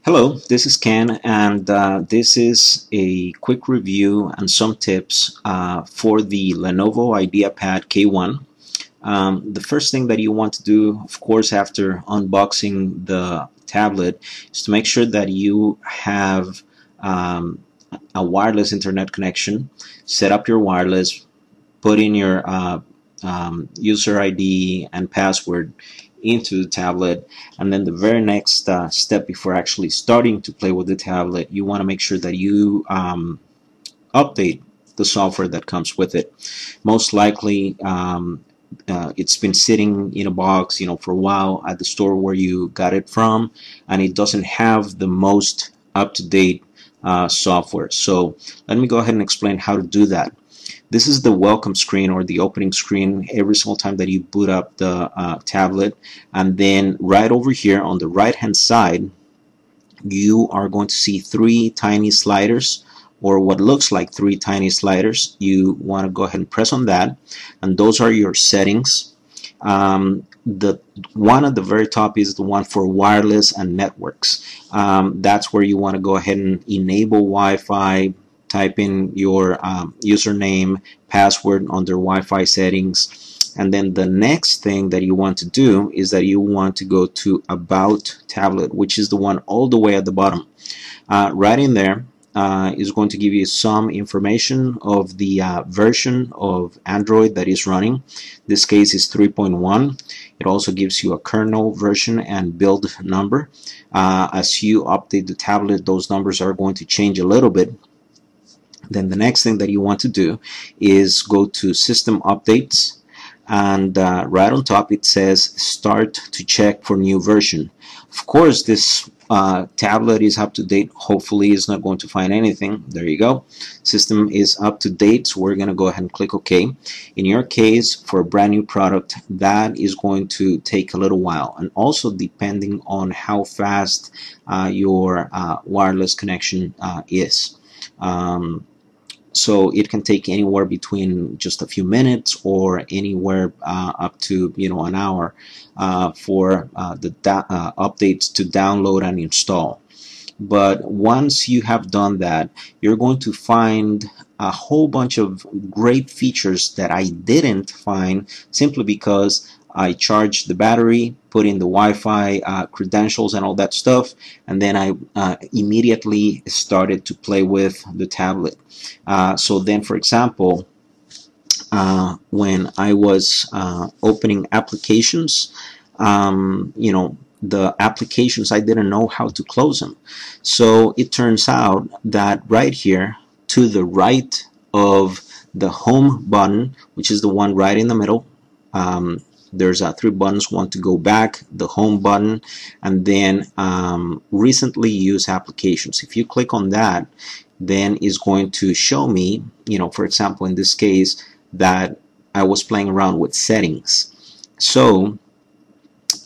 Hello, this is Ken, and this is a quick review and some tips for the Lenovo IdeaPad K1. The first thing that you want to do, of course, after unboxing the tablet, is to make sure that you have a wireless internet connection. Set up your wireless, put in your user ID and password into the tablet, and then the very next step before actually starting to play with the tablet, you want to make sure that you update the software that comes with it. Most likely it's been sitting in a box, for a while at the store where you got it from, and it doesn't have the most up-to-date software. So let me go ahead and explain how to do that. This is the welcome screen or the opening screen every single time that you boot up the tablet, and then right over here on the right hand side you are going to see three tiny sliders, or what looks like three tiny sliders. You want to go ahead and press on that, and those are your settings. The one at the very top is the one for wireless and networks. That's where you want to go ahead and enable Wi-Fi. Type in your username, password under Wi-Fi settings, and then the next thing that you want to do is that you want to go to About Tablet, which is the one all the way at the bottom. Right in there is going to give you some information of the version of Android that is running. This case is 3.1. It also gives you a kernel version and build number. As you update the tablet, those numbers are going to change a little bit. Then the next thing that you want to do is go to System Updates, and right on top it says Start to check for new version. Of course, this tablet is up to date. Hopefully it's not going to find anything. There you go. System is up to date, so we're going to go ahead and click OK. In your case, for a brand new product, that is going to take a little while, and also depending on how fast your wireless connection is. So it can take anywhere between just a few minutes or anywhere up to an hour for the updates to download and install. But once you have done that, you're going to find a whole bunch of great features that I didn't find simply because I charged the battery, put in the Wi-Fi credentials and all that stuff, and then I immediately started to play with the tablet. So then, for example, when I was opening applications, the applications, I didn't know how to close them. So it turns out that right here to the right of the home button, which is the one right in the middle, there's three buttons. One to go back, the home button, and then recently used applications. If you click on that, then it's going to show me, for example, in this case, that I was playing around with settings. So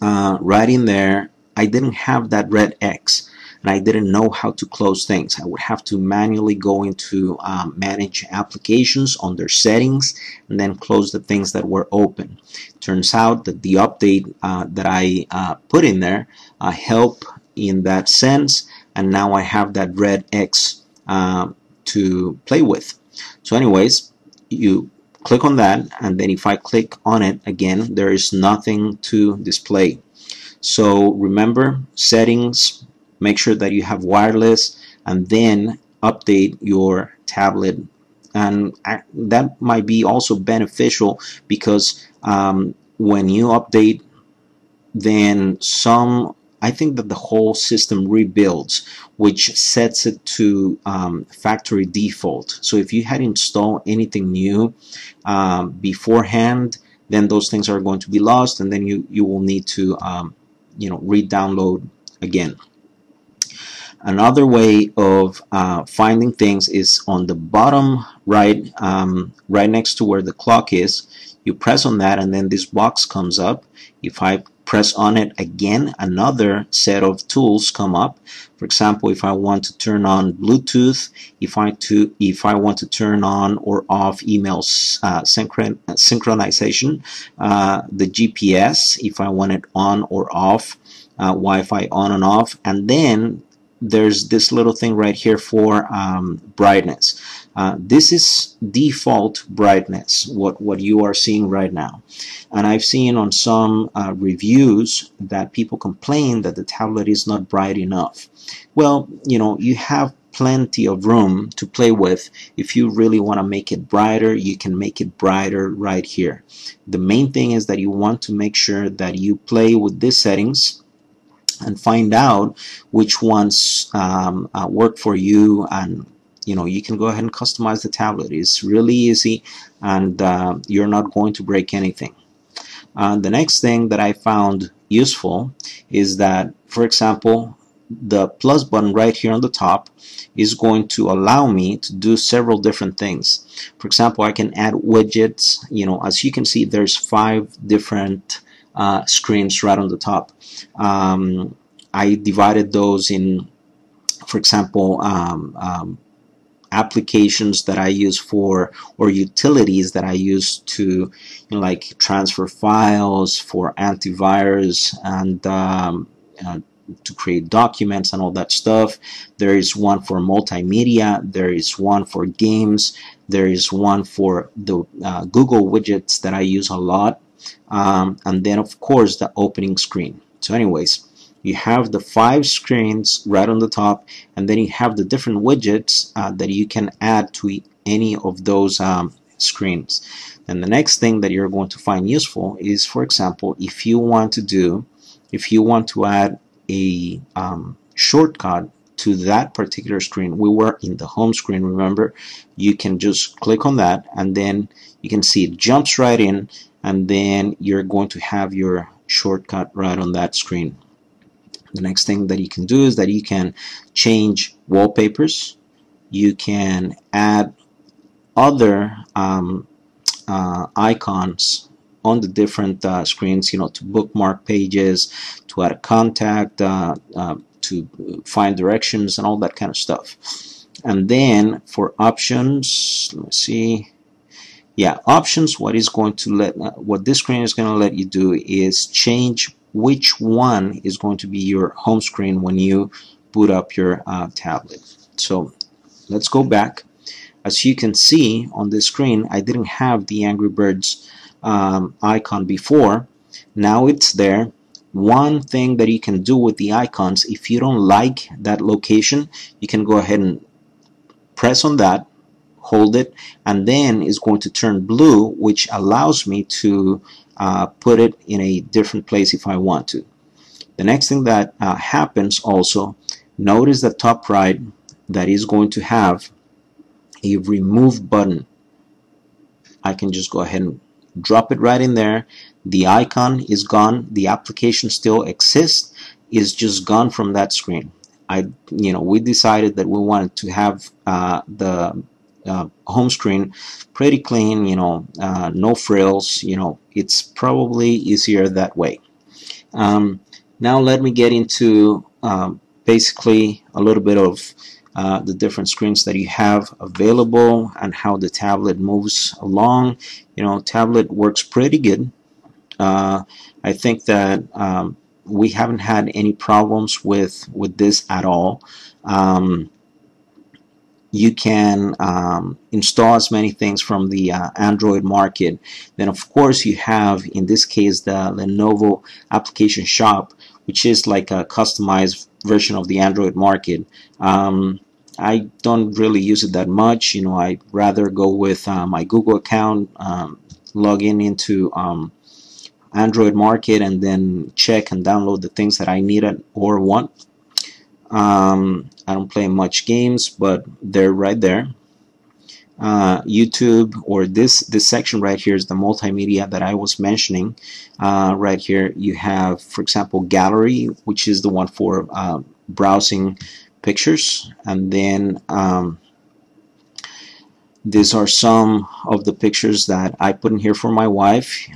right in there, I didn't have that red X, and I didn't know how to close things. I would have to manually go into manage applications under settings and then close the things that were open. Turns out that the update that I put in there helped in that sense, and now I have that red X to play with. So anyways, you click on that, and then if I click on it again, there is nothing to display. So remember, settings, make sure that you have wireless, and then update your tablet. And that might be also beneficial because when you update, then I think that the whole system rebuilds, which sets it to factory default. So if you had installed anything new beforehand, then those things are going to be lost, and then you will need to re-download again. Another way of finding things is on the bottom right, right next to where the clock is. You press on that, and then this box comes up. If I press on it again, another set of tools come up. For example, if I want to turn on Bluetooth, if I want to turn on or off email synchronization, the GPS, if I want it on or off, Wi-Fi on and off, and then there's this little thing right here for brightness. This is default brightness, what you are seeing right now. And I've seen on some reviews that people complain that the tablet is not bright enough. Well, you know, you have plenty of room to play with. If you really want to make it brighter, you can make it brighter right here. The main thing is that you want to make sure that you play with these settings and find out which ones work for you, and you know, you can go ahead and customize the tablet. It's really easy, and you're not going to break anything. The next thing that I found useful is that, for example, the plus button right here on the top is going to allow me to do several different things. For example, I can add widgets. You know, as you can see, there's 5 different screens right on the top. I divided those in, for example, applications that I use for, or utilities that I use to, you know, like transfer files, for antivirus, and to create documents and all that stuff. There is one for multimedia, there is one for games, there is one for the Google widgets that I use a lot, and then of course the opening screen. So anyways, you have the 5 screens right on the top, and then you have the different widgets that you can add to any of those screens. And the next thing that you're going to find useful is, for example, if you want to add a shortcut to that particular screen. We were in the home screen, remember? You can just click on that, and then you can see it jumps right in, and then you're going to have your shortcut right on that screen. The next thing that you can do is that you can change wallpapers. You can add other icons on the different screens, you know, to bookmark pages, to add a contact, to find directions, and all that kind of stuff. And then for options, let me see. Yeah, options. What this screen is going to let you do is change which one is going to be your home screen when you boot up your tablet. So let's go back. As you can see on this screen, I didn't have the Angry Birds icon before. Now it's there. One thing that you can do with the icons, if you don't like that location, you can go ahead and press on that, hold it, and then it's going to turn blue, which allows me to put it in a different place if I want to. The next thing that happens also, notice the top right that is going to have a remove button. I can just go ahead and drop it right in there. The icon is gone. The application still exists. It's just gone from that screen. We decided that we wanted to have the home screen pretty clean, no frills. It's probably easier that way. Now let me get into basically a little bit of the different screens that you have available and how the tablet moves along. Tablet works pretty good. I think that we haven't had any problems with this at all. You can install as many things from the Android market. Then of course you have, in this case, the Lenovo application shop, which is like a customized version of the Android market. I don't really use it that much. I'd rather go with my Google account, log into Android market, and then check and download the things that I need or want. I don't play much games, but they're right there. YouTube, or this section right here, is the multimedia that I was mentioning. Right here you have, for example, gallery, which is the one for browsing pictures, and then these are some of the pictures that I put in here for my wife.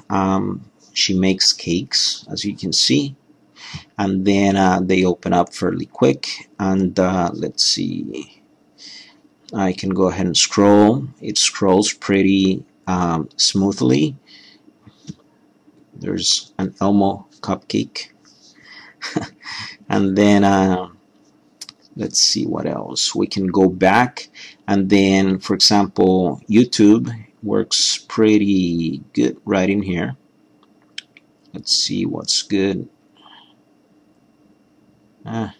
She makes cakes, as you can see, and then they open up fairly quick. And let's see, I can go ahead and scroll. It scrolls pretty smoothly. There's an Elmo cupcake. And then let's see what else. We can go back, and then, for example, YouTube works pretty good right in here. Let's see what's good. No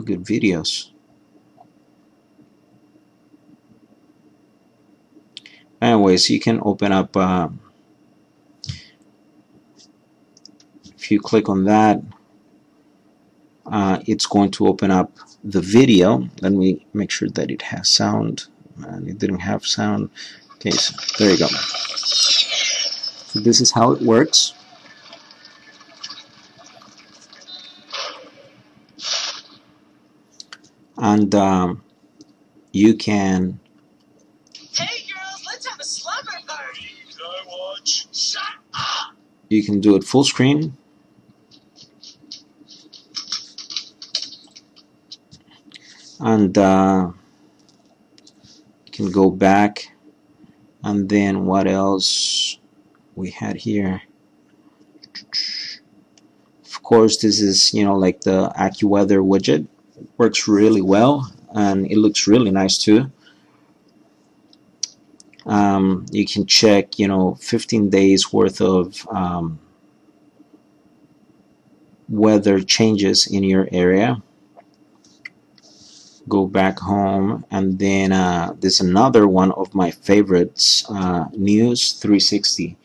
good videos. Anyways, you can open up, if you click on that, it's going to open up the video. Let me make sure that it has sound. And it didn't have sound. Okay, so there you go. So this is how it works. And you can. Hey girls, let's have a slumber party. I watch. Shut up. You can do it full screen. And you can go back. And then what else we had here? Of course, this is, you know, like the AccuWeather widget. It works really well, and it looks really nice too. You can check, you know, 15 days worth of weather changes in your area. Go back home, and then there's another one of my favorites, News 360.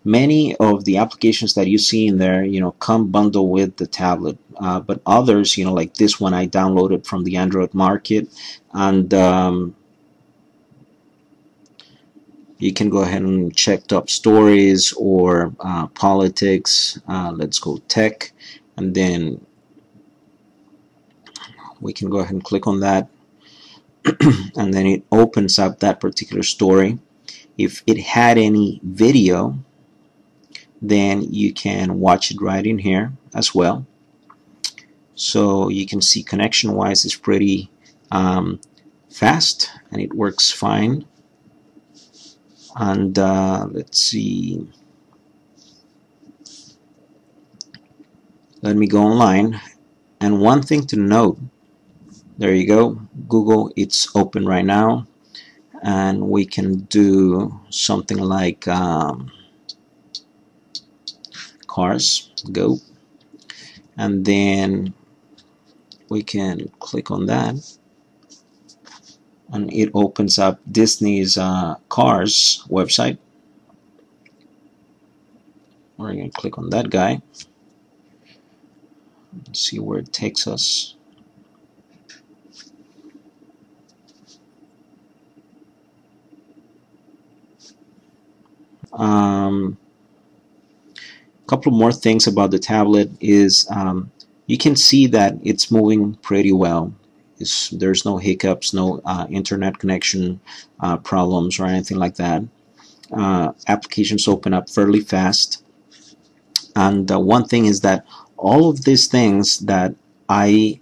Many of the applications that you see in there, you know, come bundled with the tablet, but others, you know, like this one I downloaded from the Android market, and you can go ahead and check top stories or politics. Let's go tech, and then we can go ahead and click on that, and then it opens up that particular story. If it had any video, then you can watch it right in here as well. So you can see connection wise it's pretty fast, and it works fine. And let's see, let me go online. And one thing to note, there you go, Google, it's open right now, and we can do something like cars, go, and then we can click on that, and it opens up Disney's Cars website. We're going to click on that guy and see where it takes us. Couple more things about the tablet is you can see that it's moving pretty well. There's no hiccups, no internet connection problems or anything like that. Applications open up fairly fast, and one thing is that all of these things that I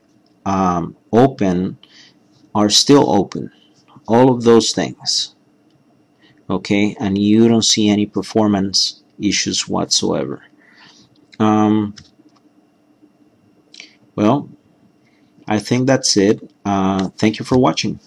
open are still open, all of those things, okay, and you don't see any performance issues whatsoever. Well, I think that's it. Thank you for watching.